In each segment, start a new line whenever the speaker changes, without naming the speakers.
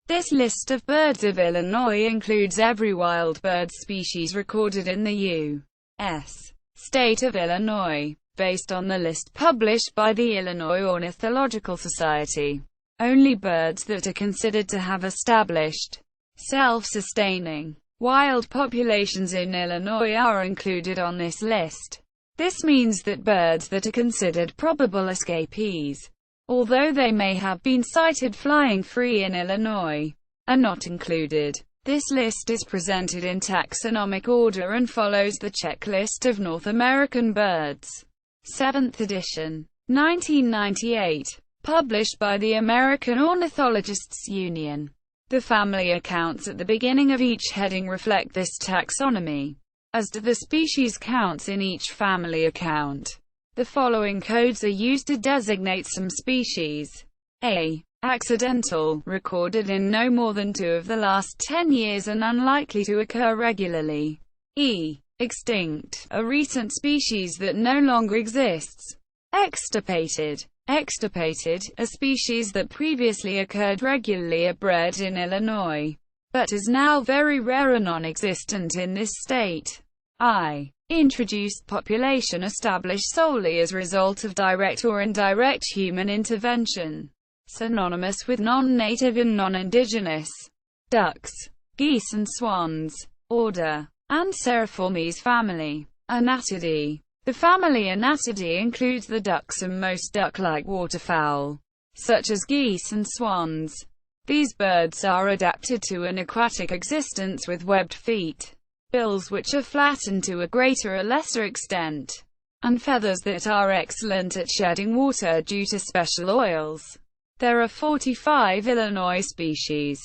This list of birds of Illinois includes every wild bird species recorded in the U.S. state of Illinois, based on the list published by the Illinois Ornithological Society. Only birds that are considered to have established, self-sustaining, wild populations in Illinois are included on this list. This means that birds that are considered probable escapees, although they may have been sighted flying free in Illinois, are not included. This list is presented in taxonomic order and follows the checklist of North American birds. 7th edition. 1998. Published by the American Ornithologists Union. The family accounts at the beginning of each heading reflect this taxonomy, as do the species counts in each family account. The following codes are used to designate some species. A. Accidental, recorded in no more than 2 of the last 10 years and unlikely to occur regularly. E. Extinct, a recent species that no longer exists. Extirpated. Extirpated, a species that previously occurred regularly are bred in Illinois, but is now very rare and non-existent in this state. I. Introduced, population established solely as a result of direct or indirect human intervention. Synonymous with non-native and non-indigenous. Ducks, geese and swans. Order. Anseriformes family. Anatidae. The family Anatidae includes the ducks and most duck-like waterfowl, such as geese and swans. These birds are adapted to an aquatic existence with webbed feet, bills which are flattened to a greater or lesser extent, and feathers that are excellent at shedding water due to special oils. There are 45 Illinois species.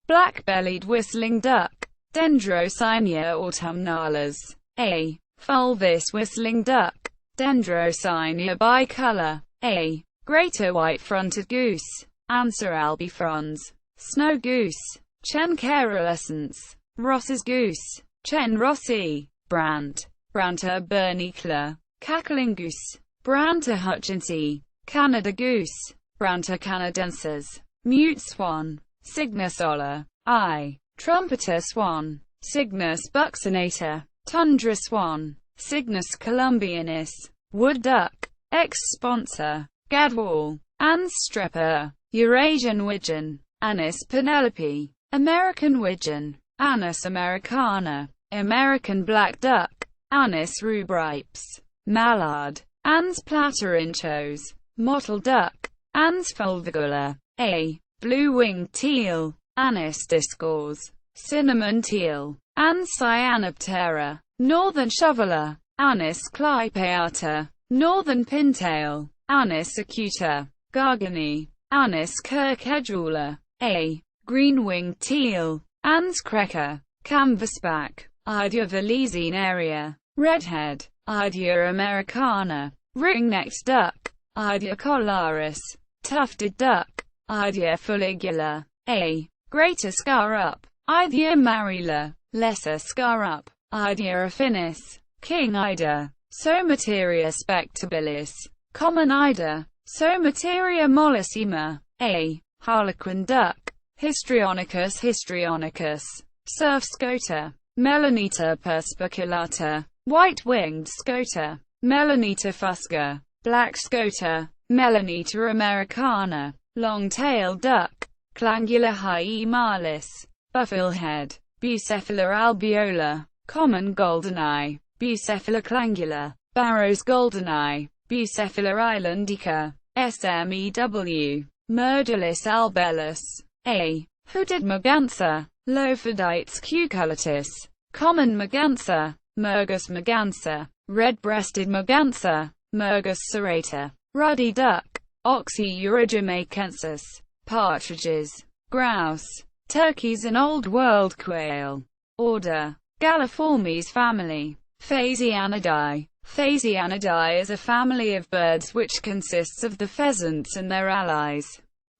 Black-bellied whistling duck. Dendrocynia autumnalis. A. Fulvis whistling duck. Dendrocynia bicolor. A. Greater white-fronted goose. Anser albifrons. Snow goose. Chen caerulescens. Ross's goose. Chen rossi. Brant. Branta bernicla. Cackling goose. Branta hutchinsi. Canada goose. Branta canadensis. Mute swan. Cygnus ola. I. Trumpeter swan. Cygnus buccinata. Tundra swan. Cygnus columbianus. Wood duck. Ex-sponsor. Gadwall. Ans strepper. Eurasian widgeon. Anis penelope. American widgeon. Anis americana. American black duck. Anis rubripes. Mallard. Ans platerinchos. Mottled duck. Ans fulvigula. A. Blue-winged teal. Anis discors. Cinnamon teal. Ans cyanoptera. Northern shoveler. Anis clypeata. Northern pintail. Anis acuta. Gargany. Anis kirkedula. A. Green-winged teal. Ans creca. Canvasback. Idea valesinaria. Redhead. Idea americana. Ring-necked duck. Idea collaris. Tufted duck. Idea fuligula. A. Greater scarup. Idea marula. Lesser scarup. Idea affinis. King ida. Somateria spectabilis. Common ida. Somateria mollissima. A. Harlequin duck. Histrionicus histrionicus. Surf scoter. Melanita perspiculata. White-winged scoter. Melanita fusca. Black scoter. Melanita americana. Long-tailed duck. Clangula hyemalis. Bufflehead. Bucephala albeola. Common goldeneye. Bucephala clangula. Barrow's goldeneye. Bucephala islandica. SMEW. Myrdalis albellus. A. Hooded merganser. Lophidites cucullatus. Common merganser. Mergus merganser. Red-breasted merganser. Mergus serrata. Ruddy duck. Oxyurigimaicensis. Partridges. Grouse. Turkeys and Old World quail. Order. Galliformes family. Phasianidae. Phasianidae is a family of birds which consists of the pheasants and their allies.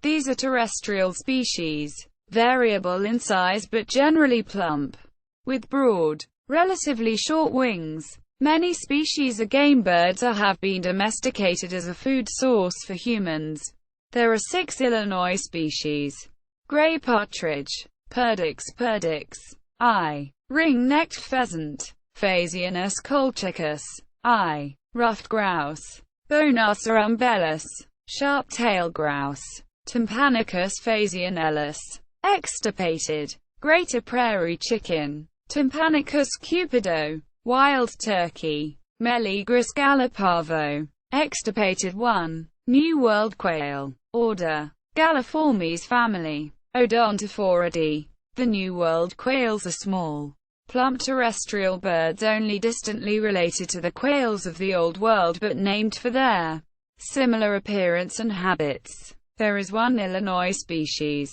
These are terrestrial species, variable in size but generally plump, with broad, relatively short wings. Many species of game birds have been domesticated as a food source for humans. There are 6 Illinois species. Grey partridge. Perdix. I. Ring-necked pheasant. Phasianus colchicus. I. Ruffed grouse. Bonassa umbellus. Sharp-tailed grouse. Tympanicus phasianellus. Extirpated. Greater prairie chicken. Tympanicus cupido. Wild turkey. Meleagris gallopavo. Extirpated 1. New World Quail. Order. Galliformes family. Odontophoridae. The New World quails are small, plump terrestrial birds only distantly related to the quails of the Old World but named for their similar appearance and habits. There is one Illinois species,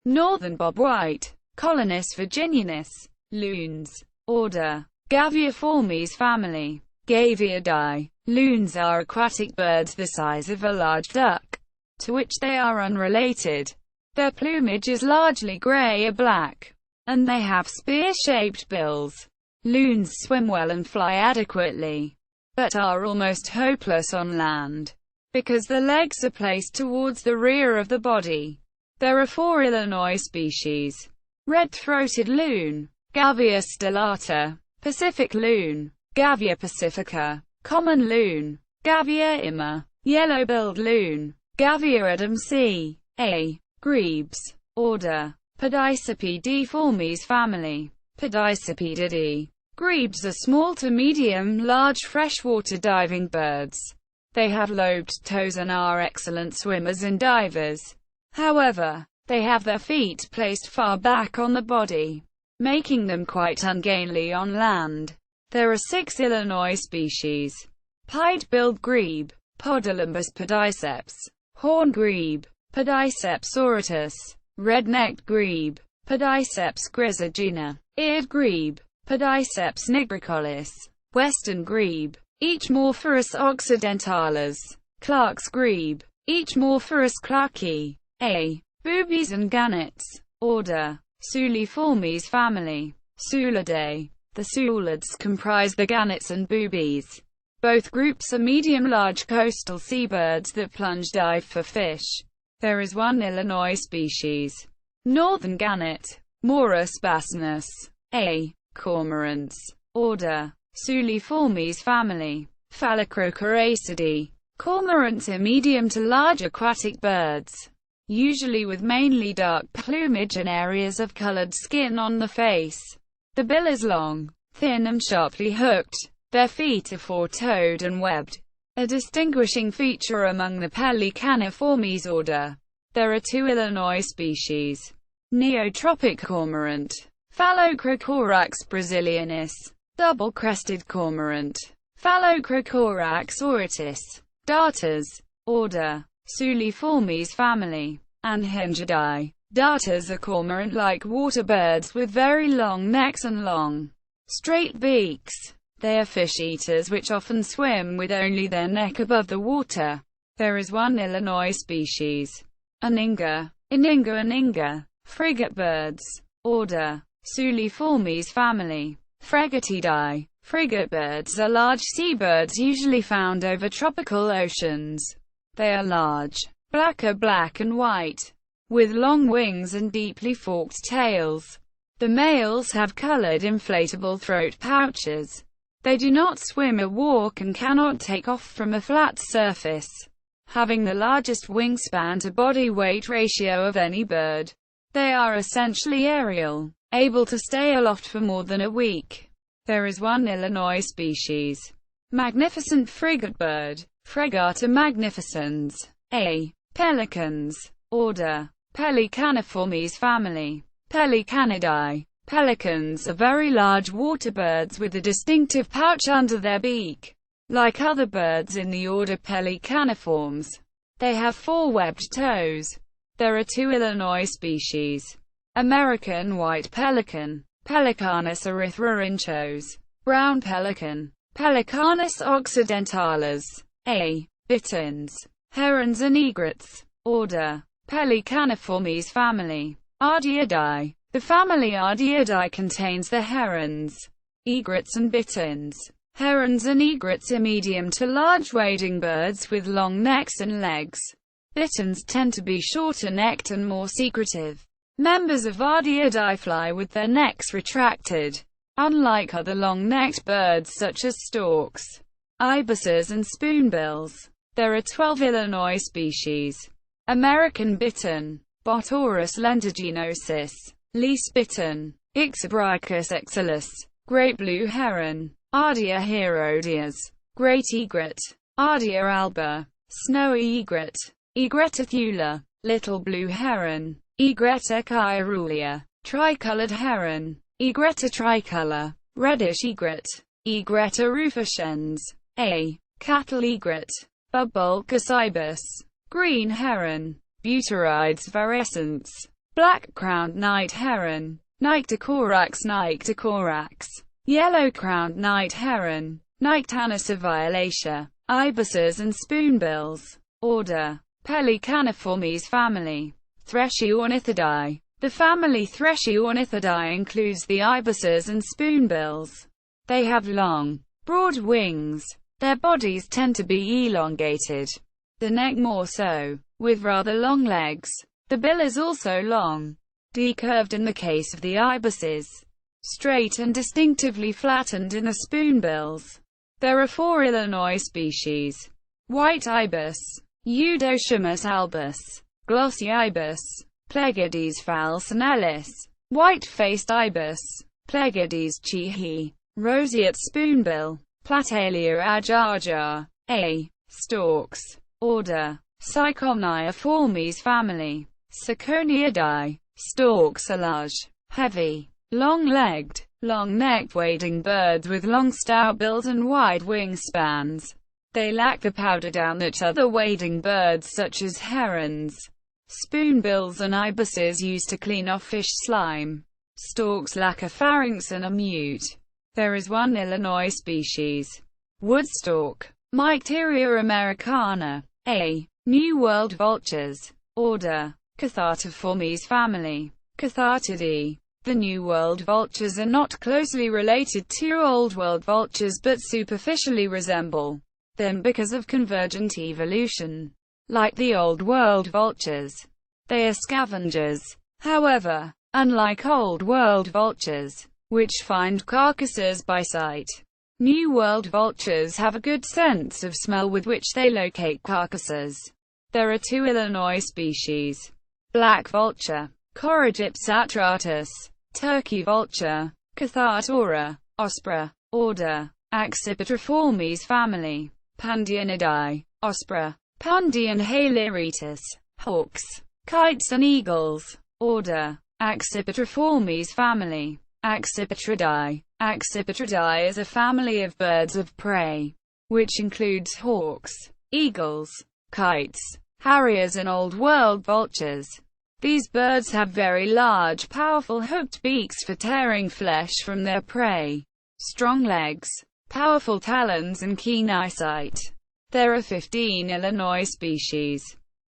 northern bobwhite, Colonus virginianus. Loons. Order. Gaviiformes family. Gaviidae. Loons are aquatic birds the size of a large duck, to which they are unrelated. Their plumage is largely gray or black, and they have spear-shaped bills. Loons swim well and fly adequately, but are almost hopeless on land, because the legs are placed towards the rear of the body. There are 4 Illinois species. Red-throated loon. Gavia stellata. Pacific loon. Gavia pacifica. Common loon. Gavia imma. Yellow-billed loon. Gavia adamsi. A. Grebes. Order. Podicipediformes family. Podicipedidae. Grebes are small to medium-large freshwater diving birds. They have lobed toes and are excellent swimmers and divers. However, they have their feet placed far back on the body, making them quite ungainly on land. There are 6 Illinois species. Pied-billed grebe. Podolumbus podiceps. Horn grebe. Podiceps auratus. Red-necked grebe. Podiceps grisagina. Eared grebe. Podiceps nigricollis. Western grebe. Echmorphorus occidentalis. Clark's grebe. Echmorphorus clarkii. A. Boobies and gannets. Order. Suliformes family. Sulidae. The sulids comprise the gannets and boobies. Both groups are medium-large coastal seabirds that plunge dive for fish. There is one Illinois species. Northern gannet. Morus basinus. A. Cormorants. Order. Suliformes family. Phalacrocoracidae. Cormorants are medium to large aquatic birds, usually with mainly dark plumage and areas of colored skin on the face. The bill is long, thin and sharply hooked. Their feet are four-toed and webbed, a distinguishing feature among the Pelicaniformes order. There are 2 Illinois species. Neotropic cormorant. Phalocrocorax brasilianus. Double-crested cormorant. Phalocrocorax auratus. Darters. Order. Suliformes family. Anhingidae. Darters are cormorant-like water birds with very long necks and long, straight beaks. They are fish-eaters which often swim with only their neck above the water. There is one Illinois species. Aninga. Aninga. Frigate birds. Order. Suliformes family. Frigatidae. Frigate birds are large seabirds usually found over tropical oceans. They are large, black and white, with long wings and deeply forked tails. The males have colored inflatable throat pouches. They do not swim or walk and cannot take off from a flat surface, having the largest wingspan to body weight ratio of any bird. They are essentially aerial, able to stay aloft for more than a week. There is one Illinois species. Magnificent frigate bird. Fregata magnificens. A. Pelicans. Order. Pelicaniformes family. Pelicanidae. Pelicans are very large water birds with a distinctive pouch under their beak. Like other birds in the order Pelicaniformes, they have 4 webbed toes. There are 2 Illinois species. American white pelican. Pelicanus erythrainchos. Brown pelican. Pelicanus occidentalis. A. Bitterns. Herons and Egrets. Order. Pelicaniformes family. Ardiidae. The family Ardiidae contains the herons, egrets and bitterns. Herons and egrets are medium to large wading birds with long necks and legs. Bitterns tend to be shorter-necked and more secretive. Members of Ardiidae fly with their necks retracted. Unlike other long-necked birds such as storks, ibises and spoonbills, there are 12 Illinois species. American bittern, Botaurus lentigienosus, least bittern, Ixabricus exilus, great blue heron, Ardea herodias, great egret, Ardea alba, snowy egret, Egretta thula, little blue heron, Egretta caerulea, tricolored heron, Egretta tricolor, reddish egret, Egretta rufescens, a. cattle egret, Bubulcus ibis, green heron, Butyrides virescens, black-crowned night heron, Nyctocorax, yellow-crowned night heron, Nyctanus violacea, ibises and spoonbills. Order Pelecaniformes family. Threshiornithidae. The family Threshiornithidae includes the ibises and spoonbills. They have long, broad wings. Their bodies tend to be elongated, the neck more so, with rather long legs. The bill is also long, decurved in the case of the ibises, straight and distinctively flattened in the spoonbills. There are 4 Illinois species: white ibis, Eudochimus albus, glossy ibis, Plegades falcinellis, white-faced ibis, Plegades chihi, roseate spoonbill, Platalia ajarjar, a. storks. Order Psychomniiformes family. Ciconiidae. Storks are large, heavy, long-legged, long-necked wading birds with long stout bills and wide wingspans. They lack the powder down that other wading birds such as herons, spoonbills and ibises use to clean off fish slime. Storks lack a pharynx and are mute. There is 1 Illinois species: woodstock, Mycteria americana, a. New World vultures. Order Cathartiformes family. Cathartidae. The New World vultures are not closely related to Old World vultures but superficially resemble them because of convergent evolution. Like the Old World vultures, they are scavengers. However, unlike Old World vultures, which find carcasses by sight, New World vultures have a good sense of smell with which they locate carcasses. There are 2 Illinois species: black vulture, Corygyps atratus, turkey vulture, Cathartora, ospra. Order Accipitriformes family. Pandionidae, ospra, Pandion haleritis, hawks, kites and eagles. Order Accipitriformes family. Accipitridae. Accipitridae is a family of birds of prey, which includes hawks, eagles, kites, harriers and Old World vultures. These birds have very large, powerful hooked beaks for tearing flesh from their prey, strong legs, powerful talons and keen eyesight. There are 15 Illinois species: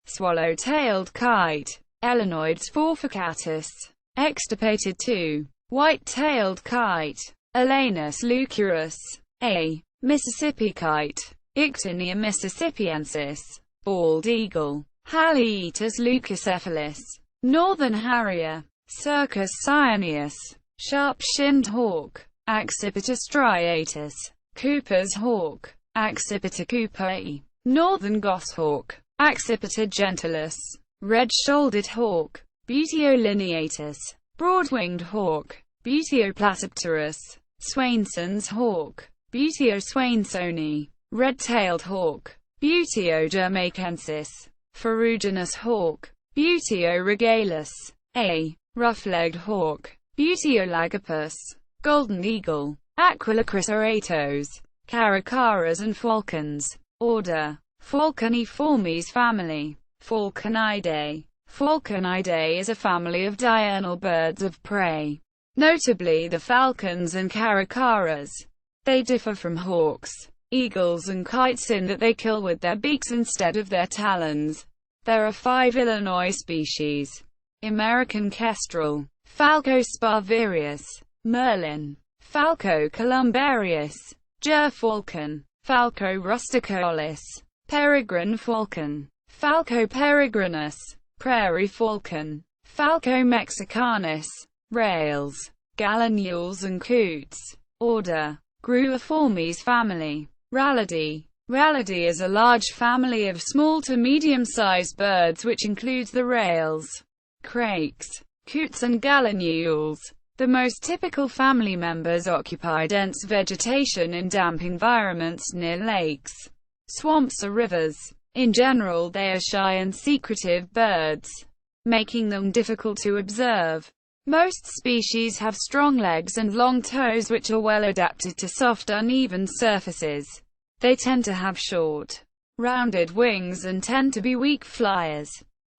swallow-tailed kite, Elenoides forficatus, extirpated 2, white-tailed kite, Elanus leucurus, a. Mississippi kite, Ictinia mississippiensis, bald eagle, Haliaeetus leucocephalus, northern harrier, Circus cyaneus, sharp-shinned hawk, Accipiter striatus, Cooper's hawk, Accipiter cooperi, northern goshawk, Accipiter gentilis, red-shouldered hawk, Buteo lineatus, broad-winged hawk, Buteo platypterus, Swainson's hawk, Buteo swainsoni, red-tailed hawk, Buteo jamaicensis, ferruginous hawk, Buteo regalis, a. rough-legged hawk, Buteo lagopus, golden eagle, Aquila chryseratos, caracaras and falcons. Order Falconiformes family. Falconidae. Falconidae is a family of diurnal birds of prey, notably the falcons and caracaras. They differ from hawks, eagles and kites in that they kill with their beaks instead of their talons. There are 5 Illinois species: American kestrel, Falco sparverius, merlin, Falco columbarius, gerfalcon, Falco rusticolis, peregrine falcon, Falco peregrinus, prairie falcon, Falco mexicanus. Rails, gallinules and coots. Order: Gruiformes family. Rallidae. Rallidae is a large family of small to medium-sized birds which includes the rails, crakes, coots and gallinules. The most typical family members occupy dense vegetation in damp environments near lakes, swamps or rivers. In general, they are shy and secretive birds, making them difficult to observe. Most species have strong legs and long toes which are well adapted to soft, uneven surfaces. They tend to have short, rounded wings and tend to be weak flyers.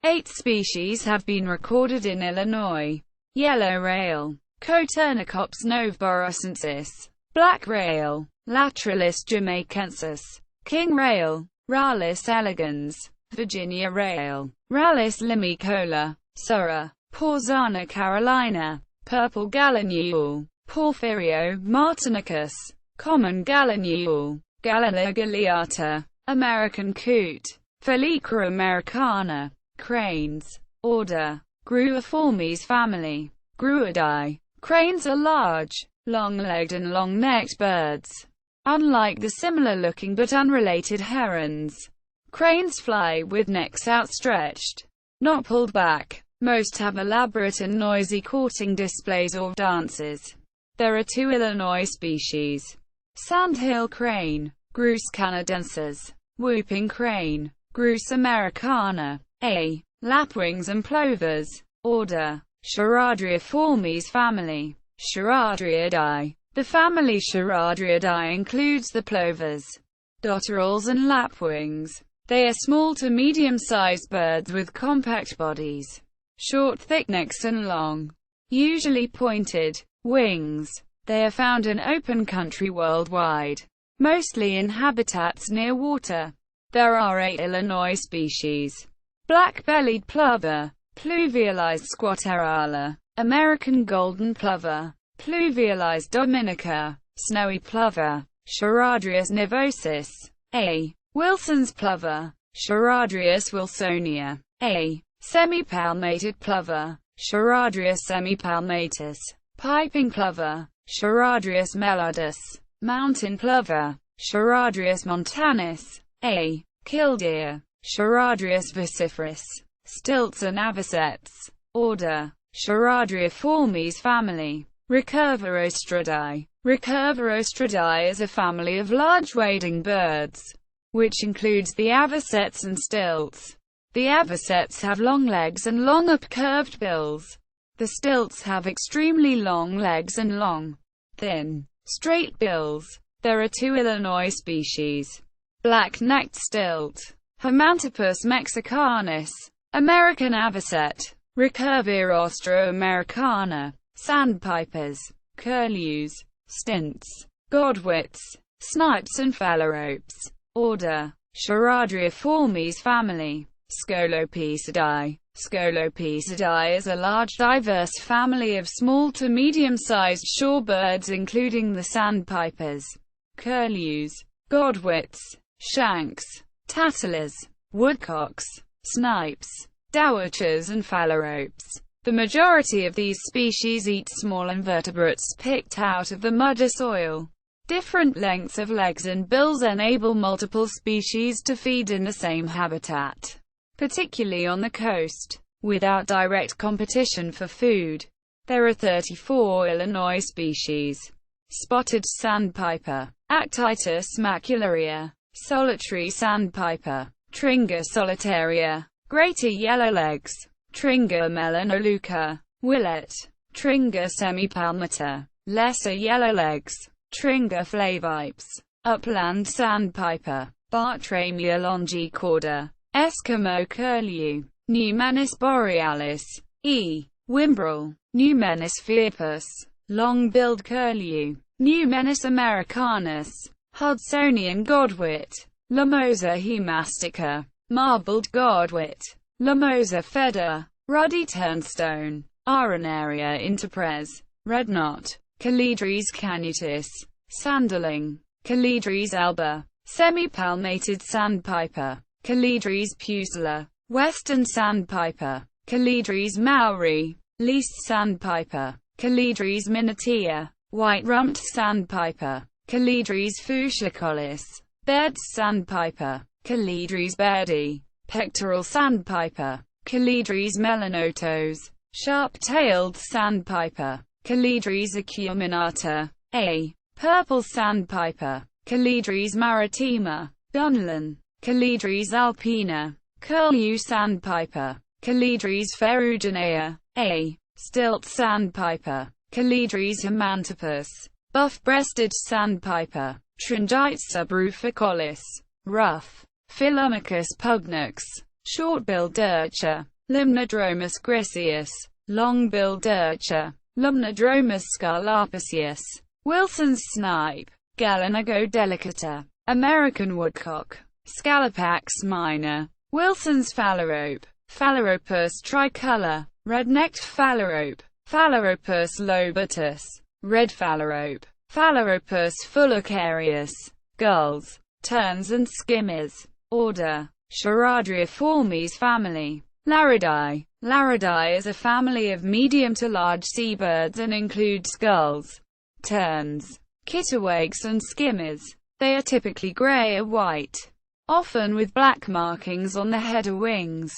8 species have been recorded in Illinois. Yellow rail, Coternocops noveboracensis. Black rail, Latralis jamaicensis. King rail, Rallus elegans. Virginia rail, Rallus limicola. Surra, Porzana carolina. Purple gallinule, Porphyrio martinicus. Common gallinule, Gallina galeata. American coot, Felicra americana. Cranes. Order: Gruiformes family. Gruidae. Cranes are large, long-legged and long-necked birds. Unlike the similar-looking but unrelated herons, cranes fly with necks outstretched, not pulled back. Most have elaborate and noisy courting displays or dances. There are 2 Illinois species: sandhill crane, Grus canadensis. Whooping crane, Grus americana. A. Lapwings and plovers. Order: Charadriiformes family. Charadriidae. The family Charadriidae includes the plovers, dotterels and lapwings. They are small to medium-sized birds with compact bodies, short thick necks and long, usually pointed, wings. They are found in open country worldwide, mostly in habitats near water. There are 8 Illinois species: black-bellied plover, pluvialized squaterala, American golden plover, pluvialized dominica, snowy plover, Charadrius nivosus. A. Wilson's plover, Charadrius wilsonia. A. Semi-palmated plover, Charadrius semipalmatus. Piping plover, Charadrius melodus. Mountain plover, Charadrius montanus. A. Killdeer, Charadrius vociferus. Stilts and avocets. Order: Charadriiformes family. Recurverostridae. Recurverostridae is a family of large wading birds, which includes the avocets and stilts. The avocets have long legs and long upcurved bills. The stilts have extremely long legs and long, thin, straight bills. There are 2 Illinois species: black-necked stilt, Hermantopus mexicanus. American avocet, Recurvirostra americana. Sandpipers, curlews, stints, godwits, snipes and phalaropes. Order: Charadriiformes family. Scolopecidae. Scolopecidae is a large diverse family of small to medium-sized shorebirds including the sandpipers, curlews, godwits, shanks, tattlers, woodcocks, snipes, dowitchers and phalaropes. The majority of these species eat small invertebrates picked out of the muddy soil. Different lengths of legs and bills enable multiple species to feed in the same habitat, particularly on the coast, without direct competition for food. There are 34 Illinois species: spotted sandpiper, Actitus macularia, solitary sandpiper, Tringa solitaria, greater yellowlegs, Tringa melanoluca, willet, Tringa semipalmata, lesser yellowlegs, Tringa flavipes, upland sandpiper, Bartramia longicorda, Eskimo curlew, Numenis borealis, E. Wimbrel, Numenis phoebus, long-billed curlew, Numenis americanus, Hudsonian godwit, Lamosa hemastica, marbled godwit, Lamosa feda, ruddy turnstone, Arenaria interpres, redknot, Calidres canutus, sanderling, Calidres alba, semi-palmated sandpiper, Calidres pusilla, western sandpiper, Calidres mauri, least sandpiper. Calidres minatia, white-rumped sandpiper. Calidres fuchsicollis, Baird's sandpiper. Calidres bairdi, pectoral sandpiper. Calidres melanotos, sharp-tailed sandpiper. Calidres acuminata, a purple sandpiper. Calidres maritima, Dunlin. Calidres alpina, curlew sandpiper. Calidres ferruginea, a stilt sandpiper. Calidres himantopus, buff-breasted sandpiper. Tringites subruficollis, rough. Philomachus pugnux, short-billed dircher. Limnodromus griseus, long-billed dircher. Limnodromus scarlapaceus, Wilson's snipe. Gallinago delicata, American woodcock. Scalopax minor, Wilson's phalarope. Phalaropus tricolor, red-necked phalarope. Phalaropus lobatus, red phalarope. Phalaropus fulicarius, gulls, terns and skimmers. Order, Charadriiformes family. Laridae. Laridae is a family of medium to large seabirds and includes gulls, terns, kittiwakes and skimmers. They are typically grey or white, often with black markings on the head or wings.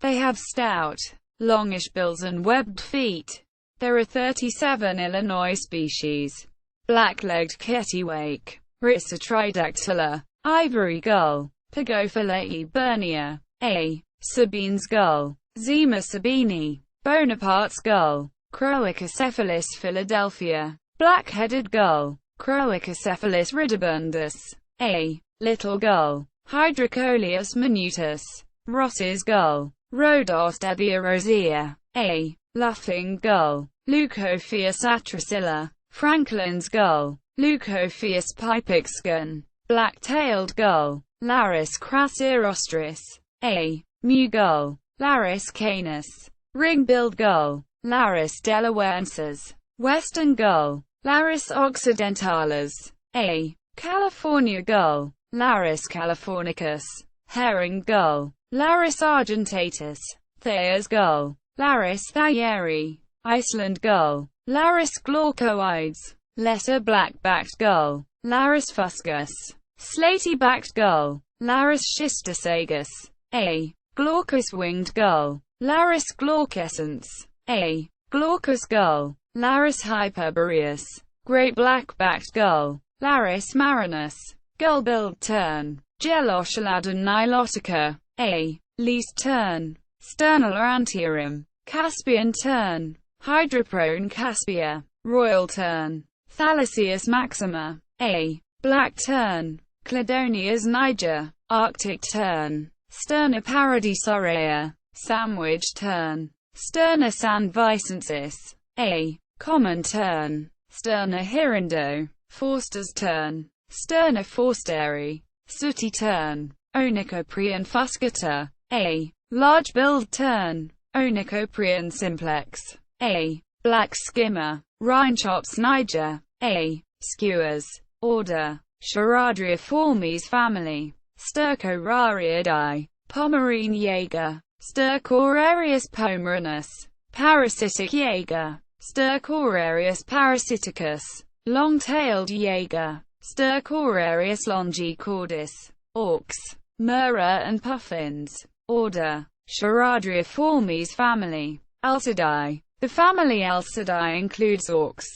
They have stout, longish bills and webbed feet. There are 37 Illinois species. Black-legged kittiwake, Rissa tridactyla, ivory gull, Pagophylla eburnia, a Sabine's gull, Zema sabini, Bonaparte's gull, Croicocephalus philadelphia, black-headed gull, Croicocephalus ridibundus, a little gull, Hydrocoleus minutus, Ross's gull, Rhodostebia rosea, a laughing gull, Leucophilus atricilla, Franklin's gull, Leucophilus pipexcan, black-tailed gull, Laris crassirostris, a mew gull, Laris canis, ring-billed gull, Laris delawarensis, western gull, Laris occidentalis, a California gull, Laris californicus, herring gull, Laris argentatus, Thayer's gull, Laris thayeri, Iceland gull, Laris glaucoides, lesser black-backed gull, Laris fuscus, slaty-backed gull, Laris schistosagus, a glaucous-winged gull, Laris glaucescens, a glaucous gull, Laris hyperboreus, great black-backed gull, Laris marinus, gull-billed tern, Gelosceladon nilotica, a least tern, Sternal antierum, Caspian tern, Hydroprone caspia, royal tern, Thalassius maxima, a black tern, Cladonia's niger, Arctic tern, Sterna paradisaurea, sandwich tern, Sterna sanvicensis, a common tern, Sterna hirundo, Forster's tern, Sterna forsteri, sooty tern, Onychoprion fuscata, a large-billed tern, Onychoprion simplex, a black skimmer, Rhynchops niger, a skewers. Order, Charadriiformes family. Stercorariidae, Pomerine jaeger, Stercorarius pomeranus, parasitic jaeger, Stercorarius parasiticus, long-tailed jaeger, Stercorarius longicordis. Auks, Murra and puffins. Order, Charadriiformes family. Alcidae. The family Alcidae includes auks,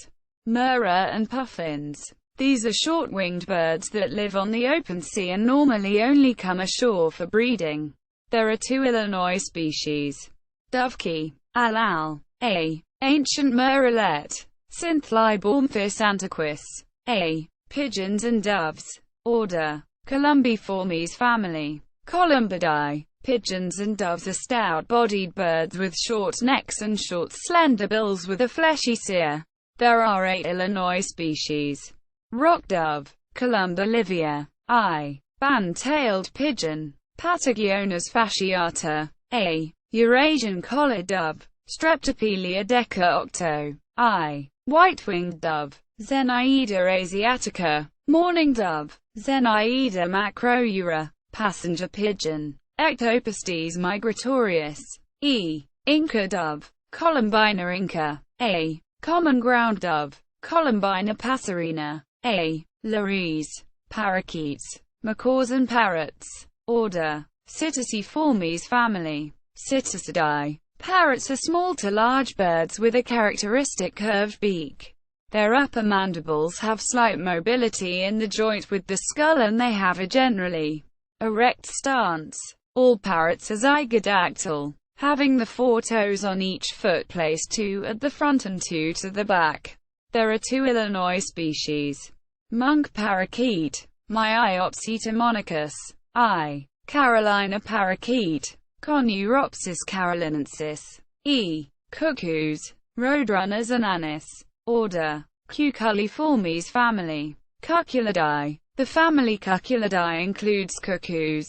Murra and puffins. These are short-winged birds that live on the open sea and normally only come ashore for breeding. There are 2 Illinois species. Dovekey, Alal, a. Ancient murrelet. Synthlibormphis antiquus, a. Pigeons and doves. Order, Columbiformes family. Columbidae. Pigeons and doves are stout-bodied birds with short necks and short slender bills with a fleshy cere. There are 8 Illinois species. Rock dove, Columba livia, I. Band-tailed pigeon, Patagionas fasciata, a. Eurasian collared dove, Streptopelia deca octo, I. White-winged dove, Zenaida asiatica, mourning dove, Zenaida macroura, passenger pigeon, Ectopistes migratorius, E. Inca dove, Columbina inca. A. Common ground dove, Columbina passerina. A. Lories. Parakeets, macaws and parrots. Order: Psittaciformes family. Psittacidae. Parrots are small to large birds with a characteristic curved beak. Their upper mandibles have slight mobility in the joint with the skull, and they have a generally erect stance. All parrots are zygodactyl, having the 4 toes on each foot placed 2 at the front and 2 to the back. There are 2 Illinois species. Monk parakeet, Myiopsita monicus. I. Carolina parakeet, Conuropsis carolinensis. E. Cuckoos, Roadrunners and anis. Order: Cuculliformes family. Cucullidae. The family Cucullidae includes cuckoos,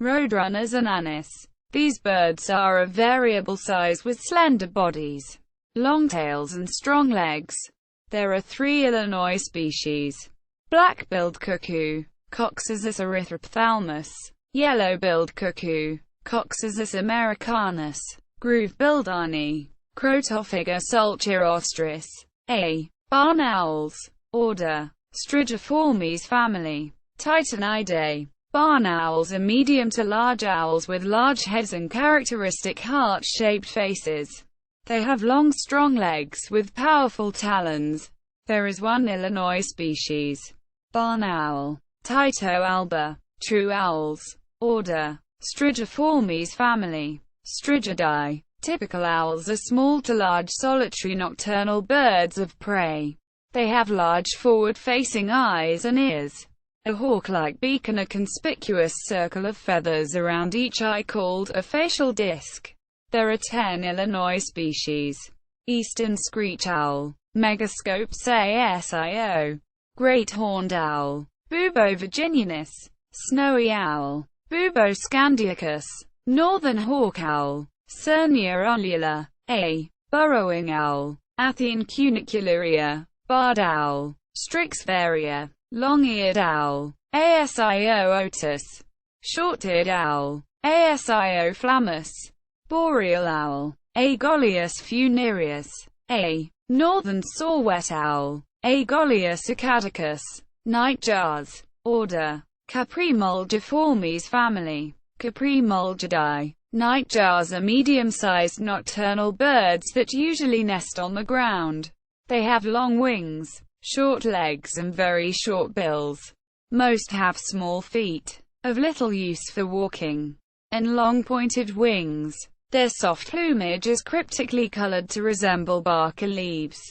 roadrunners and anis. These birds are of variable size with slender bodies, long tails and strong legs. There are 3 Illinois species. Black-billed cuckoo, Coxyzus erythrophthalmus. Yellow-billed cuckoo, Coxyzus americanus. Groove-billed arnie, Crotophiga sulchirostris. A. Barn owls. Order: Strigiformes family. Titanidae. Barn owls are medium to large owls with large heads and characteristic heart-shaped faces. They have long, strong legs with powerful talons. There is 1 Illinois species. Barn owl. Tyto alba. True owls. Order: Strigiformes family. Strigidae. Typical owls are small to large solitary nocturnal birds of prey. They have large forward-facing eyes and ears, a hawk-like beak and a conspicuous circle of feathers around each eye called a facial disc. There are 10 Illinois species. Eastern screech owl, Megascopes asio. Great horned owl, Bubo virginianus. Snowy owl, Bubo scandiacus. Northern hawk owl, Cernia ulula. A. Burrowing owl, Athene cunicularia. Barred owl, Strix varia. Long-eared owl, Asio otis. Short-eared owl, Asio flammus. Boreal owl, Aegolius funereus. A. Northern saw-whet owl, Aegolius acadicus. Nightjars. Order: Caprimulgiformes family. Caprimulgidae. Nightjars are medium-sized nocturnal birds that usually nest on the ground. They have long wings, short legs and very short bills. Most have small feet, of little use for walking, and long pointed wings. Their soft plumage is cryptically colored to resemble bark or leaves.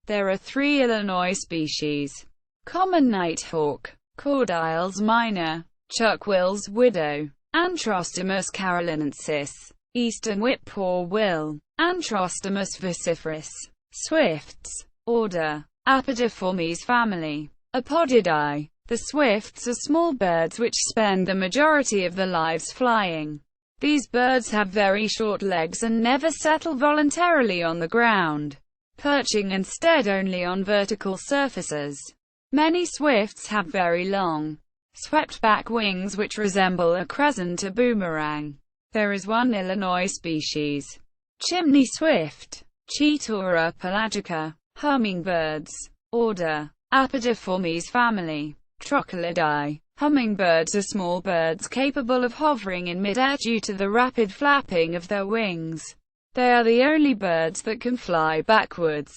There are 3 Illinois species. Common nighthawk, Cordyles minor. Chuckwill's widow, Antrostomus carolinensis. Eastern whippoor will, Antrostomus vociferus. Swifts. Order: Apodiformes family. Apodidae. The swifts are small birds which spend the majority of their lives flying. These birds have very short legs and never settle voluntarily on the ground, perching instead only on vertical surfaces. Many swifts have very long, swept-back wings which resemble a crescent or boomerang. There is 1 Illinois species. Chimney swift, Cheetora pelagica. Hummingbirds. Order: Apodiformes family. Trochilidae. Hummingbirds are small birds capable of hovering in mid-air due to the rapid flapping of their wings. They are the only birds that can fly backwards.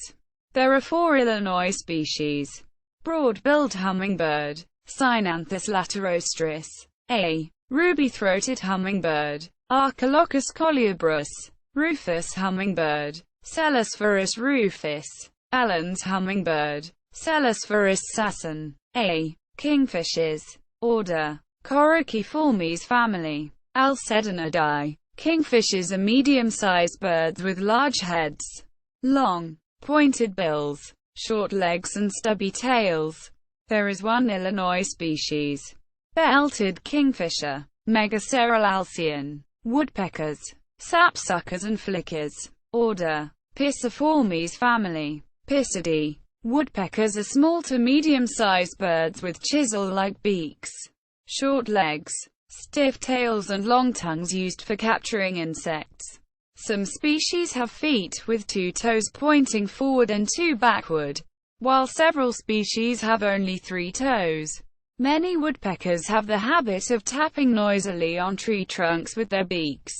There are 4 Illinois species. Broad-billed hummingbird, Cynanthus laterostris. A. Ruby-throated hummingbird, Archilochus colubrus. Rufous hummingbird, Celesphorus rufus. Allen's hummingbird, Celesphorus sasson. A. Kingfishers. Order: Coraciformes family. Alcedonidae. Kingfishers are medium-sized birds with large heads, long, pointed bills, short legs and stubby tails. There is 1 Illinois species. Belted kingfisher, Megaceral alcyon. Woodpeckers, sapsuckers and flickers. Order: Pisciformes family. Piscidae. Woodpeckers are small to medium-sized birds with chisel-like beaks, short legs, stiff tails and long tongues used for capturing insects. Some species have feet with 2 toes pointing forward and 2 backward, while several species have only 3 toes. Many woodpeckers have the habit of tapping noisily on tree trunks with their beaks.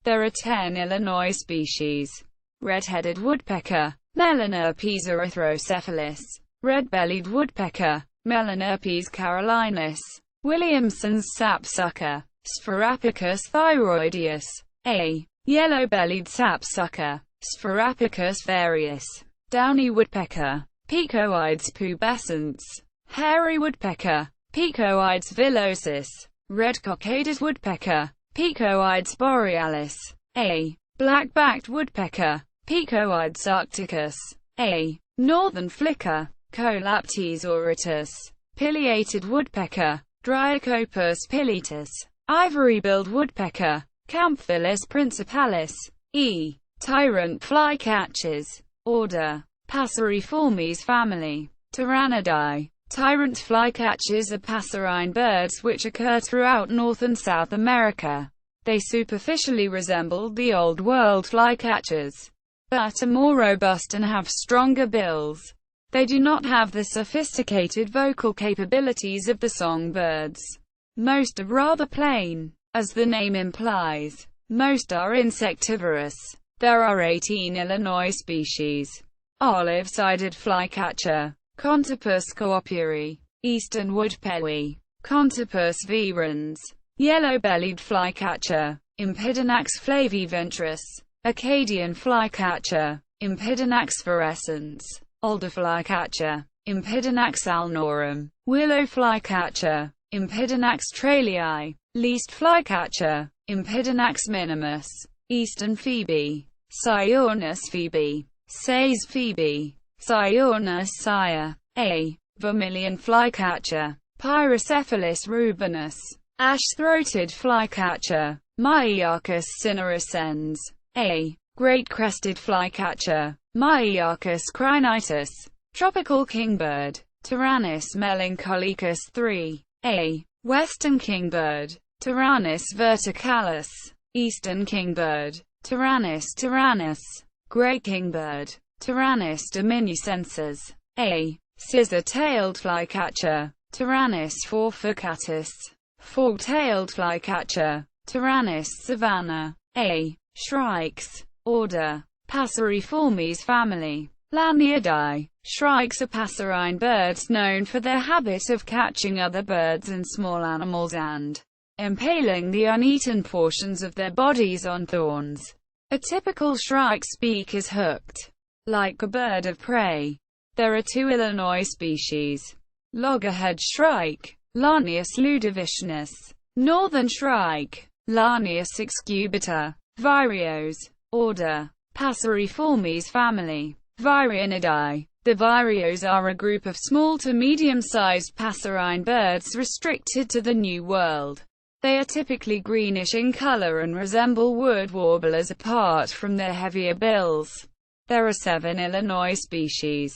There are 10 Illinois species. Red-headed woodpecker, Melanerpes erythrocephalus. Red-bellied woodpecker, Melanerpes carolinus. Williamson's sapsucker, Sphaerapicus thyroideus. A. Yellow-bellied sapsucker, Sphaerapicus varius. Downy woodpecker, Picoides pubescens. Hairy woodpecker, Picoides villosus. Red-cockaded woodpecker, Picoides borealis. A. Black-backed woodpecker, Picoides arcticus. A. Northern flicker, Colaptes auratus. Pileated woodpecker, Dryocopus pileatus. Ivory-billed woodpecker, Camphilis principalis. E. Tyrant flycatchers. Order Passeriformes family. Tyrannidae. Tyrant flycatchers are passerine birds which occur throughout North and South America. They superficially resemble the Old World flycatchers, but are more robust and have stronger bills. They do not have the sophisticated vocal capabilities of the songbirds. Most are rather plain. As the name implies, most are insectivorous. There are 18 Illinois species. Olive-sided flycatcher, Contopus cooperi. Eastern woodpecker, Contopus virens. Yellow-bellied flycatcher, Impidonax flaviventris. Acadian flycatcher, Impidonax fluorescens. Alder flycatcher, Impidonax alnorum. Willow flycatcher, Impidonax tralii. Least flycatcher, Impidonax minimus. Eastern phoebe, Sciornus phoebe. Say's phoebe, Sciornus sire. A. Vermilion flycatcher, Pyrocephalus rubinus. Ash-throated flycatcher, Myiarchus cinerescens. A. Great-crested flycatcher, Myiarchus crinitus. Tropical kingbird, Tyrannus melancholicus III. A. Western kingbird, Tyrannus verticalis. Eastern kingbird, Tyrannus tyrannus. Great kingbird, Tyrannus diminucensis. A. Scissor-tailed flycatcher, Tyrannus forficatus. Fork-tailed flycatcher, Tyrannus savanna. A. Shrikes. Order Passeriformes family. Laniidae. Shrikes are passerine birds known for their habit of catching other birds and small animals and impaling the uneaten portions of their bodies on thorns. A typical shrike's beak is hooked, like a bird of prey. There are 2 Illinois species. Loggerhead shrike, Lanius ludovicinus. Northern shrike, Lanius excubita. Vireos. Order Passeriformes family. Virenidae. The vireos are a group of small to medium-sized passerine birds restricted to the New World. They are typically greenish in color and resemble wood warblers apart from their heavier bills. There are 7 Illinois species.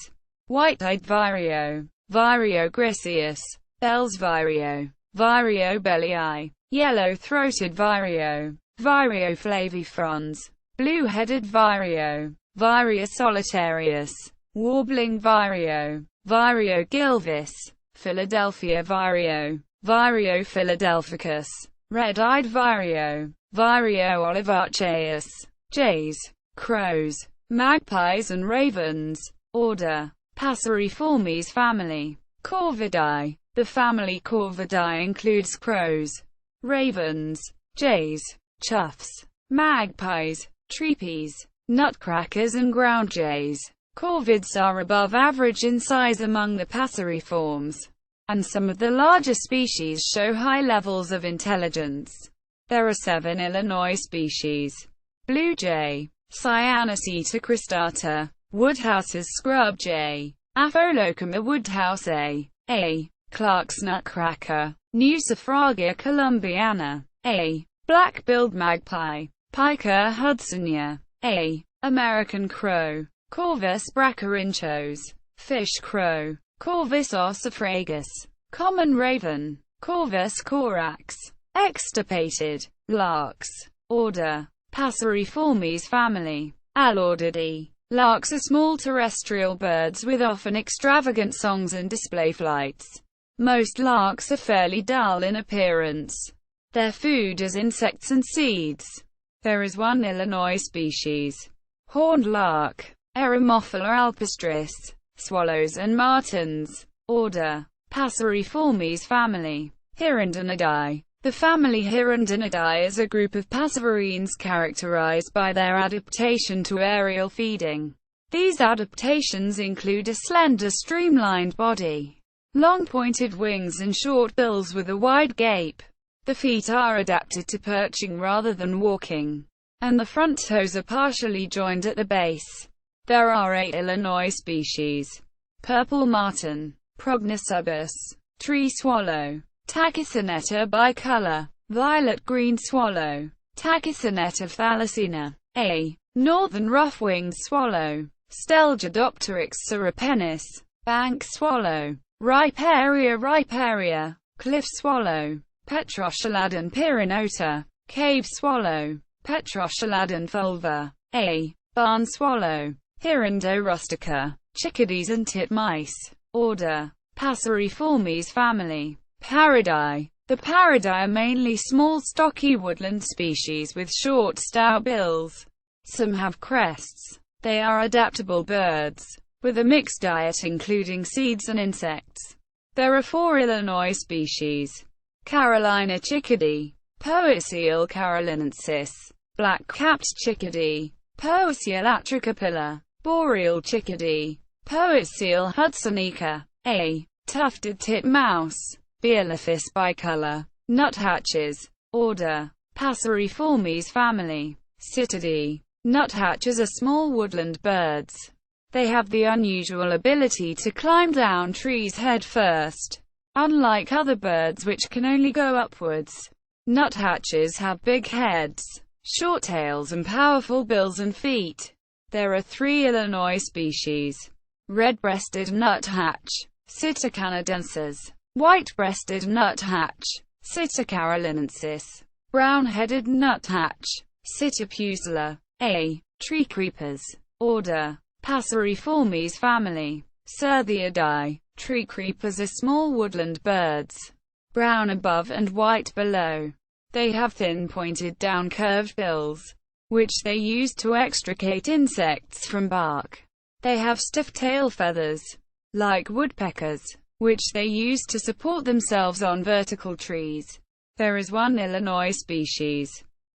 White-eyed vireo, Vireo griseus. Bell's vireo, Vireo bellii. Yellow-throated vireo, Vireo flavifrons. Blue-headed vireo, Vireo solitarius. Warbling vireo, Vireo gilvis. Philadelphia vireo, Vireo philadelphicus. Red-eyed vireo, Vireo olivaceus. Jays, crows, magpies and ravens. Order Passeriformes family. Corvidae. The family Corvidae includes crows, ravens, jays, choughs, magpies, treepees, nutcrackers and ground jays. Corvids are above average in size among the passeriforms, and some of the larger species show high levels of intelligence. There are 7 Illinois species. Blue jay, Cyanoceta cristata. Woodhouse's scrub jay, Apholocoma woodhousea. A. Clark's nutcracker, Nucifragia columbiana. A. Black-billed magpie, Pica hudsonia. A. American crow, Corvus brachyrinchos. Fish crow, Corvus ossifragus. Common raven, Corvus corax. Extirpated larks. Order Passeriformes family. Alaudidae. Larks are small terrestrial birds with often extravagant songs and display flights. Most larks are fairly dull in appearance. Their food is insects and seeds. There is one Illinois species, horned lark, Eremophila alpestris, swallows and martins. Order: Passeriformes family. Hirundinidae. The family Hirundinidae is a group of passerines characterized by their adaptation to aerial feeding. These adaptations include a slender streamlined body, long pointed wings and short bills with a wide gape. The feet are adapted to perching rather than walking, and the front toes are partially joined at the base. There are 8 Illinois species: purple martin, Prognosubus, tree swallow, Tachysonetta bicolor, violet-green swallow, Tachysonetta thalassina, a northern rough-winged swallow, Stelgidopteryx ceropennis, bank swallow, riparia, cliff swallow, Petrosceladon pyrenota, cave swallow, Petrosceladon fulva, a barn swallow, Hirundo rustica, chickadees and titmice. Order: Passeriformes family. Parridae. The Parridae are mainly small stocky woodland species with short stout bills. Some have crests. They are adaptable birds, with a mixed diet including seeds and insects. There are 4 Illinois species: Carolina chickadee, Poaceal carolinensis, black-capped chickadee, Poaceal atricapilla, boreal chickadee, Poaceal hudsonica, a tufted titmouse, Beolophus bicolor. Nuthatches. Order: Passeriformes family. Cittidae. Nuthatches are small woodland birds. They have the unusual ability to climb down trees head first. Unlike other birds which can only go upwards, nuthatches have big heads, short tails and powerful bills and feet. There are 3 Illinois species: red-breasted nuthatch, Sitta canadensis, white-breasted nuthatch, Sitta carolinensis, brown-headed nuthatch, Sitta pusilla, a tree creepers. Order: Passeriformes family. Certhiidae. Tree creepers are small woodland birds, brown above and white below. They have thin pointed down curved bills, which they use to extricate insects from bark. They have stiff tail feathers, like woodpeckers, which they use to support themselves on vertical trees. There is one Illinois species,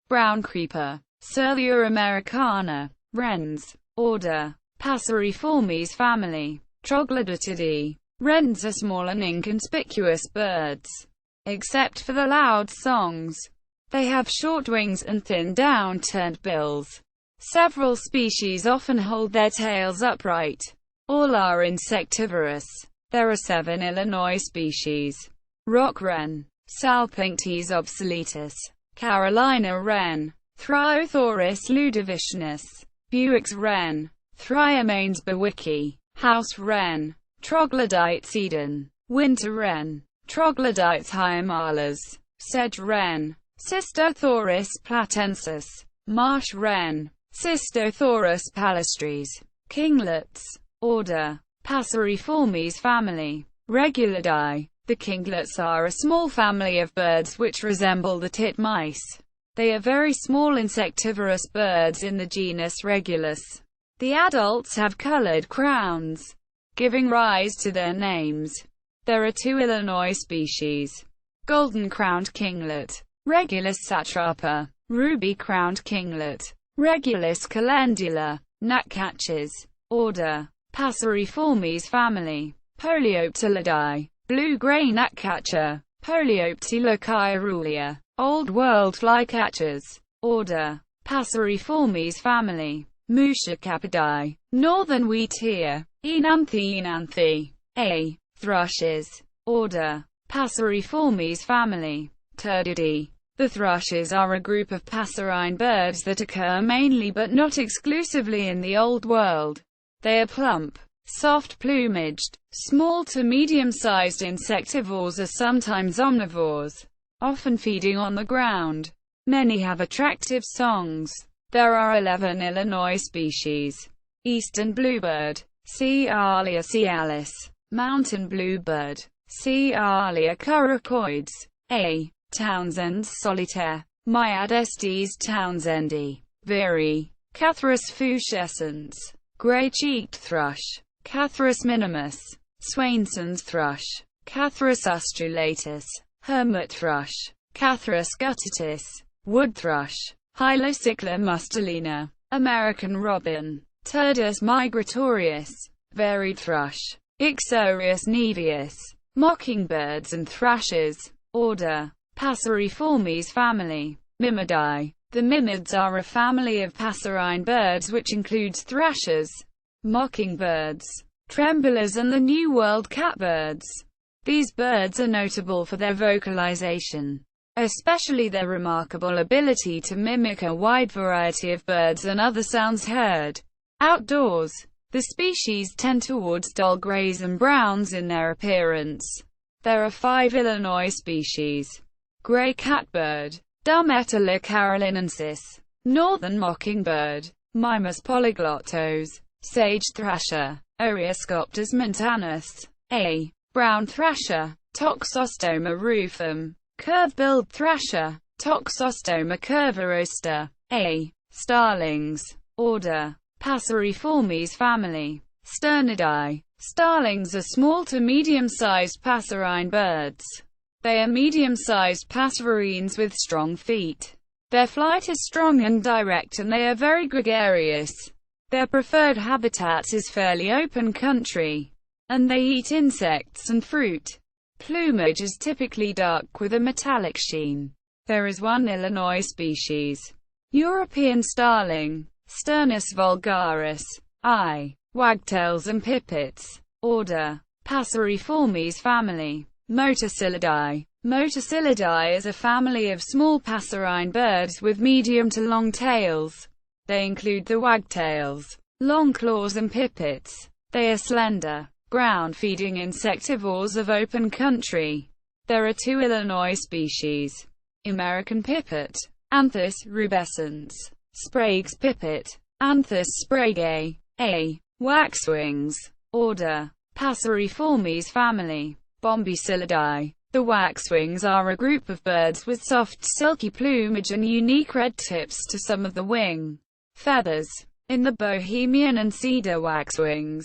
brown creeper, Certhia americana. Wrens. Order: Passeriformes family. Troglodytidae. Wrens are small and inconspicuous birds, except for the loud songs. They have short wings and thin down-turned bills. Several species often hold their tails upright. All are insectivorous. There are 7 Illinois species: rock wren, Salpinctes obsoletus, Carolina wren, Thryothoris ludovicinus, Buick's wren, Thryomines bewicki, house wren, Troglodytes Eden, winter wren, Troglodytes hyemalas, sedge wren, Cystothoris platensis, marsh wren, Cystothoris palustris. Kinglets. Order: Passeriformes family. Regulidae. The kinglets are a small family of birds which resemble the titmice. They are very small insectivorous birds in the genus Regulus. The adults have colored crowns, giving rise to their names. There are 2 Illinois species: golden-crowned kinglet, Regulus satrapa, ruby-crowned kinglet, Regulus calendula. Gnatcatchers. Order: Passeriformes family. Polioptilidae. Blue-gray gnatcatcher, Polioptila caerulea. Old World flycatchers. Order: Passeriformes family. Muscicapidae. Northern wheatear, Enanthe. A. Thrushes. Order: Passeriformes family. Turdidae. The thrushes are a group of passerine birds that occur mainly but not exclusively in the Old World. They are plump, soft-plumaged, small to medium-sized insectivores or sometimes omnivores, often feeding on the ground. Many have attractive songs. There are 11 Illinois species. Eastern bluebird, C. Alia cialis. Mountain bluebird, C. Alia curacoides. A. Townsend's solitaire, Myadestes townsendi. Viri, Catharus fuscescens. Gray-cheeked thrush, Catharus minimus. Swainson's thrush, Catharus ustulatus. Hermit thrush, Catharus guttatus. Wood thrush, Hylocycla mustelina. American robin, Turdus migratorius. Varied thrush, Ixorius niveus. Mockingbirds and thrushes. Order, Passeriformes family. Mimidae. The mimids are a family of passerine birds which includes thrushes, mockingbirds, tremblers and the New World catbirds. These birds are notable for their vocalization, especially their remarkable ability to mimic a wide variety of birds and other sounds heard outdoors. The species tend towards dull grays and browns in their appearance. There are 5 Illinois species. Gray catbird, Dumetula carolinensis. Northern mockingbird, Mimus polyglottos. Sage thrasher, Oreoscoptes montanus. A. Brown thrasher, Toxostoma rufum. Curve-billed thrasher, Toxostoma curvirosta. A. Starlings. Order, Passeriformes family. Sternidae. Starlings are small to medium-sized passerine birds. They are medium-sized passerines with strong feet. Their flight is strong and direct and they are very gregarious. Their preferred habitat is fairly open country, and they eat insects and fruit. Plumage is typically dark with a metallic sheen. There is 1 Illinois species. European starling, Sturnus vulgaris. I. Wagtails and pipits. Order, Passeriformes family. Motacillidae. Motacillidae is a family of small passerine birds with medium to long tails. They include the wagtails, longclaws and pipits. They are slender, ground-feeding insectivores of open country. There are 2 Illinois species. American pipit, Anthus rubescens. Sprague's pipit, Anthus spraguei. A. Waxwings. Order, Passeriformes family. Bombycillidae. The waxwings are a group of birds with soft silky plumage and unique red tips to some of the wing feathers. In the Bohemian and cedar waxwings,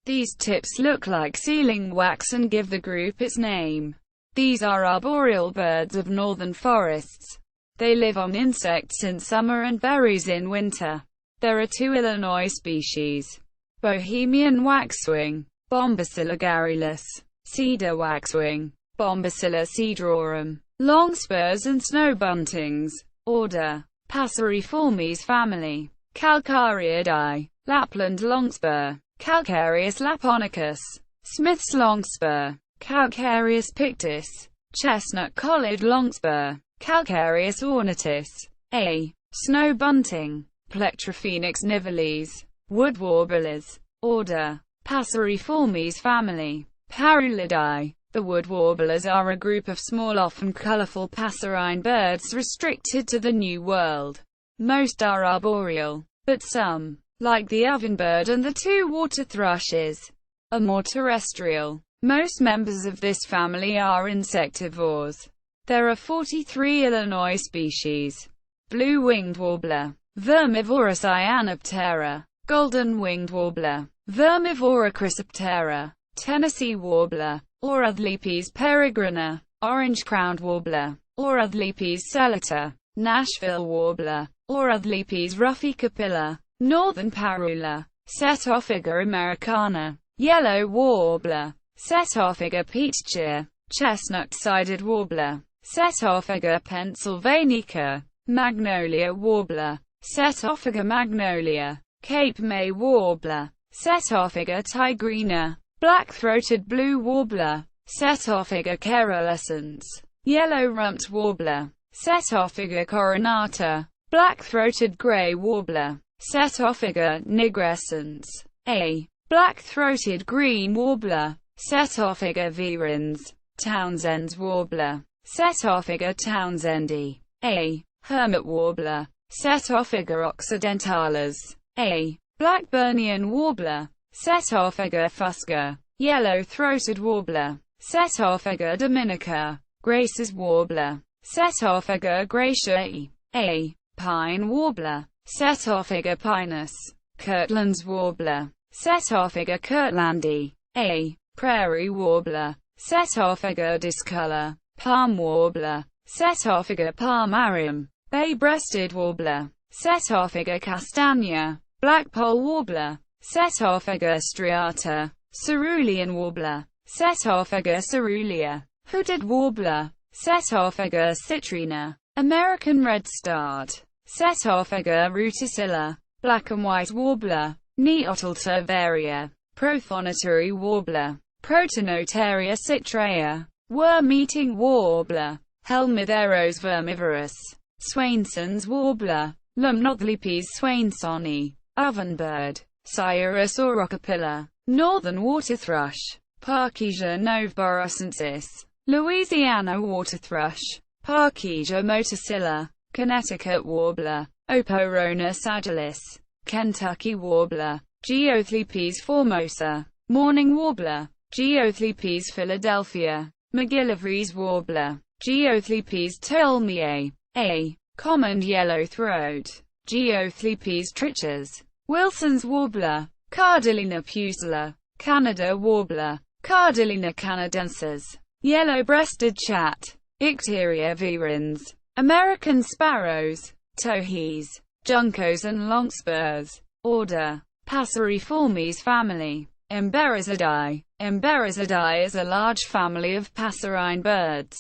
these tips look like sealing wax and give the group its name. These are arboreal birds of northern forests. They live on insects in summer and berries in winter. There are 2 Illinois species. Bohemian waxwing, Bombacilla garrulus. Cedar waxwing, Bombacilla cedrarum. Long spurs and snow buntings. Order, Passeriformes family. Calcareidae. Lapland longspur, Calcareus laponicus. Smith's longspur, Calcareus pictus. Chestnut-collared longspur, Calcareus ornatus. A. Snow bunting, Plectrophoenix nivalis. Wood warblers. Order, Passeriformes family. Parulidae. The wood warblers are a group of small, often colorful passerine birds restricted to the New World. Most are arboreal, but some, like the ovenbird and the 2 water thrushes, are more terrestrial. Most members of this family are insectivores. There are 43 Illinois species. Blue-winged warbler, Vermivora cyanoptera. Golden-winged warbler, Vermivora chrysoptera. Tennessee warbler, Orothlipes peregrina. Orange-crowned warbler, Orothlipes celata. Nashville warbler, Orothlipes ruficapilla. Northern parula, Setophaga americana. Yellow warbler, Setophaga peachea. Chestnut-sided warbler, Setophaga pennsylvanica. Magnolia warbler, Setophaga magnolia. Cape May warbler, Setophaga tigrina. Black-throated blue warbler, Setophaga caerulescens. Yellow-rumped warbler, Setophaga coronata. Black-throated gray warbler, Setophaga nigrescens. A. Black-throated green warbler, Setophaga virens. Townsend's warbler, Setophaga townsendi. A. Hermit warbler, Setophaga occidentalis. A. Black-Burnian warbler. Setophaga fusca. Yellow-throated warbler. Setophaga dominica. Grace's warbler. Setophaga graciae. A. Pine warbler. Setophaga pinus. Kirtland's warbler. Setophaga kirtlandi. A. Prairie warbler. Setophaga discolor. Palm warbler. Setophaga palmarium. Bay-breasted warbler. Setophaga castagna. Blackpoll warbler. Setophaga striata. Cerulean warbler. Setophaga cerulea. Hooded warbler. Setophaga citrina. American redstart. Setophaga ruticilla. Black and white warbler. Neotalta varia. Prothonotary warbler. Protonotaria citrea. Worm-eating warbler. Helmitheros vermivorous. Swainson's warbler. Lumnothlipes swainsoni. Ovenbird. Sciurus orocapilla. Northern water thrush. Parkesia noveboracensis. Louisiana water thrush. Parkesia motacilla. Connecticut warbler. Oporona sagilis. Kentucky warbler. Geothlypes formosa. Mourning warbler. Geothlypes philadelphia. McGillivrays warbler. Geothlypes tolmiae. A. Common yellow throat. Geothlypes trichas. Wilson's warbler. Cardellina pusilla. Canada warbler. Cardellina canadensis. Yellow-breasted chat. Icteria virens. American sparrows. Towhees. Juncos and longspurs. Order. Passeriformes family. Emberizidae. Emberizidae is a large family of passerine birds.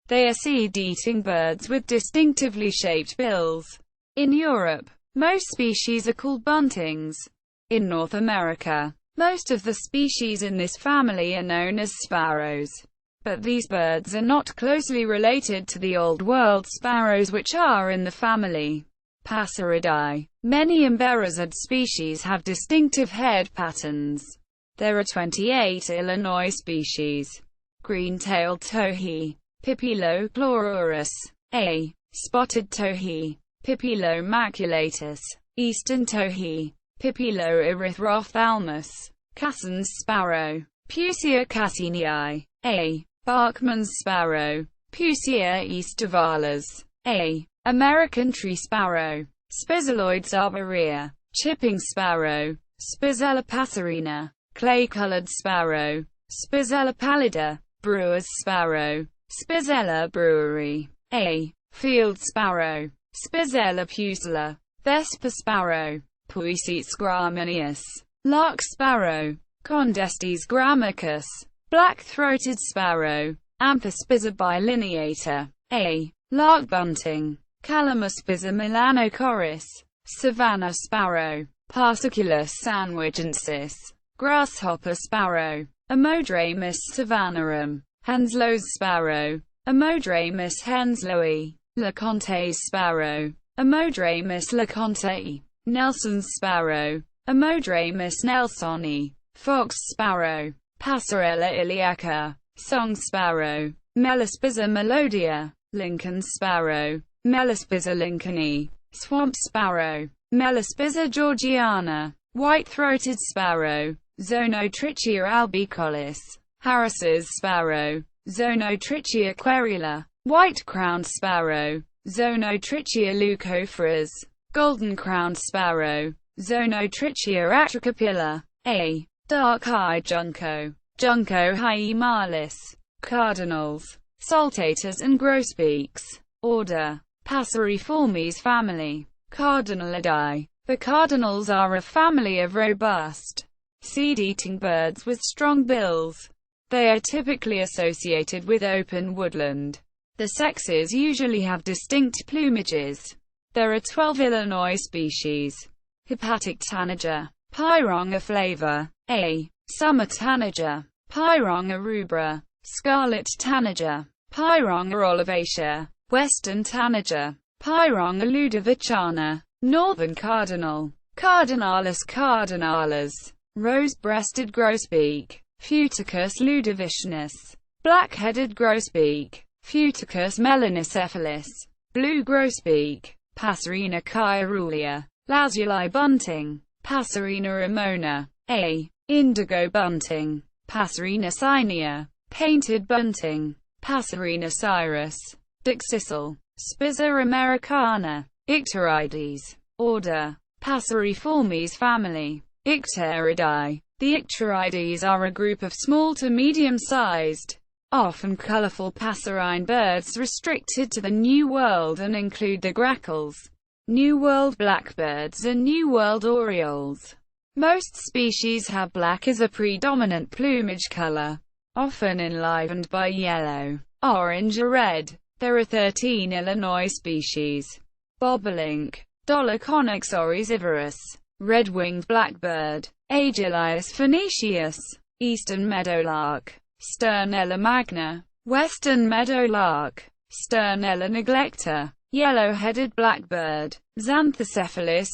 They are seed-eating birds with distinctively shaped bills. In Europe, most species are called buntings. In North America, most of the species in this family are known as sparrows. But these birds are not closely related to the Old World sparrows, which are in the family Passeridae. Many Emberizid species have distinctive head patterns. There are 28 Illinois species. Green-tailed towhee. Pipilochlorurus. A. Spotted towhee. Pipilo maculatus. Eastern towhee. Pipilo erythrophthalmus. Cassin's sparrow. Pusia cassinii. A. Barkman's sparrow. Pusia aestivalis. A. American tree sparrow. Spizaloides arborea. Chipping sparrow. Spizella passerina. Clay-colored sparrow. Spizella pallida. Brewer's sparrow. Spizella brewery. A. Field sparrow. Spizella pusilla. Vesper sparrow. Puisites gramineus. Lark sparrow. Condestes grammicus. Black-throated sparrow. Amphispiza bilineata. A. Lark bunting. Calamuspiza melanocoris. Savannah sparrow. Parsiculus sandwigensis. Grasshopper sparrow. Amodramus savannarum. Henslow's sparrow. Amodramus henslowii. LeConte's sparrow. Amodramus lecontei. Nelson's sparrow. Amodramus nelsoni. Fox sparrow. Passerella iliaca. Song sparrow. Melaspiza melodia. Lincoln sparrow. Melaspiza lincolni. Swamp sparrow. Melaspiza georgiana. White-throated sparrow. Zonotrichia albicollis. Harris's sparrow. Zonotrichia querula. White-crowned sparrow. Zonotrichia leucophras. Golden-crowned sparrow. Zonotrichia atricapilla. A. Dark-eyed junco. Junco hyemalis. Cardinals. Saltators and grosbeaks. Order. Passeriformes family. Cardinalidae. The cardinals are a family of robust, seed-eating birds with strong bills. They are typically associated with open woodland. The sexes usually have distinct plumages. There are 12 Illinois species. Hepatic tanager. Pyronga flavor. A. Summer tanager. Pyronga rubra. Scarlet tanager. Pyronga olivacea. Western tanager. Pyronga ludovicana. Northern cardinal. Cardinalis cardinalis. Rose-breasted grosbeak. Futicus ludovicinus. Black-headed grosbeak. Futicus melanocephalus. Blue grosbeak. Passerina caerulea, lazuli bunting, Passerina ramona, A. indigo bunting, Passerina cyanea, painted bunting, Passerina cyrus, Dixisal, Spiza americana, Icterides. Order: Passeriformes family, Icteridae. The Icterides are a group of small to medium-sized, often colorful passerine birds restricted to the New World and include the grackles, New World blackbirds and New World orioles. Most species have black as a predominant plumage color, often enlivened by yellow, orange or red. There are 13 Illinois species. Bobolink, Dolichonyx oryzivorus, red-winged blackbird, Agelaius phoenicius, eastern meadowlark, Sternella magna, western meadowlark, Sternella neglecta, yellow-headed blackbird, Xanthocephalus,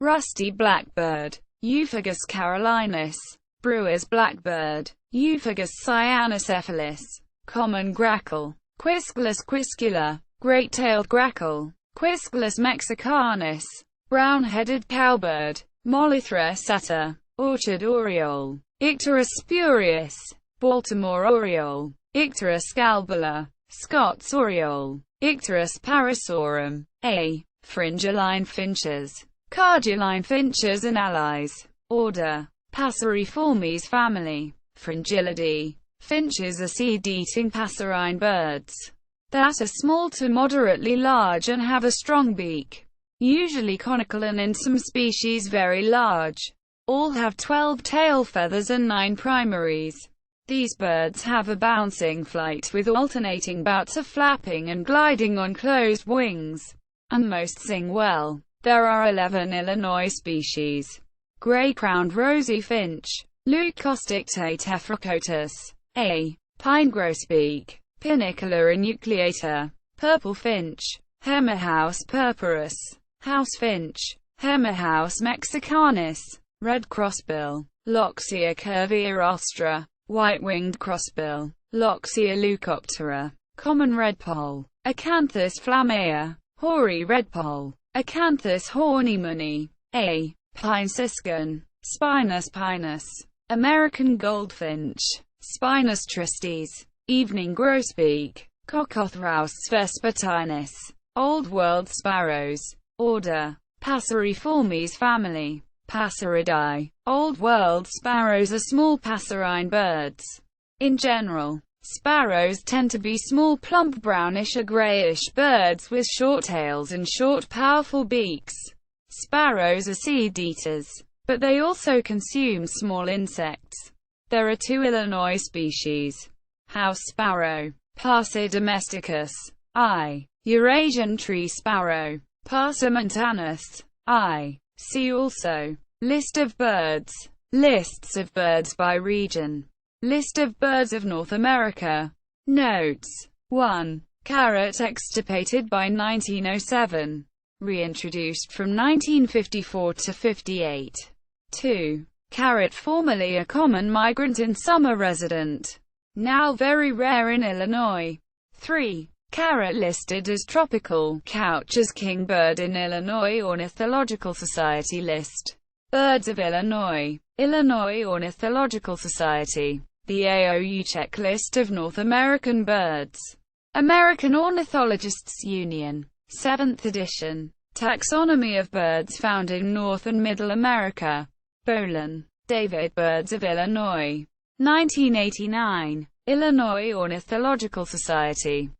rusty blackbird, Euphagus carolinus, brewer's blackbird, Euphagus cyanocephalus, common grackle, Quisculus quiscula, great-tailed grackle, Quisculus mexicanus, brown-headed cowbird, Molithra sata, orchard oriole, Icterus spurius, Baltimore oriole, Icterus scalbula, Scott's oriole, Icterus parasorum, A. Fringiline finches, Carduline finches and allies. Order: Passeriformes family, Fringillidae. Finches are seed-eating passerine birds that are small to moderately large and have a strong beak, usually conical and in some species very large. All have 12 tail feathers and 9 primaries. These birds have a bouncing flight with alternating bouts of flapping and gliding on closed wings, and most sing well. There are 11 Illinois species. Gray-crowned rosy finch, Leucosticte tephrocotus, A. pine grosbeak, Pinicola enucleata, purple finch, Hemmerhaus purpurus, house finch, Hemmerhaus mexicanus, red crossbill, Loxia curvia rostra, white-winged crossbill, Loxia leucoptera, common redpoll, Acanthus flammea, hoary redpoll, Acanthus hornimuni, A. pine siskin, Spinus pinus, American goldfinch, Spinus tristes, evening grosbeak, Cockothrus vespertinus, Old World sparrows. Order: Passeriformes family, Passeridae. Old World sparrows are small passerine birds. In general, sparrows tend to be small, plump, brownish or grayish birds with short tails and short, powerful beaks. Sparrows are seed-eaters, but they also consume small insects. There are 2 Illinois species. House sparrow, Passer domesticus, I. Eurasian tree sparrow, Passer montanus, I. See also: List of birds, lists of birds by region, list of birds of North America. Notes: 1. Carrot extirpated by 1907. Reintroduced from 1954 to 58. 2. Carrot formerly a common migrant and summer resident, now very rare in Illinois. 3. Carrot listed as tropical couch as kingbird in Illinois Ornithological Society list. Birds of Illinois, Illinois Ornithological Society. The AOU checklist of North American birds. American Ornithologists Union. 7th edition. Taxonomy of birds found in North and Middle America. Boland, David. Birds of Illinois. 1989. Illinois Ornithological Society.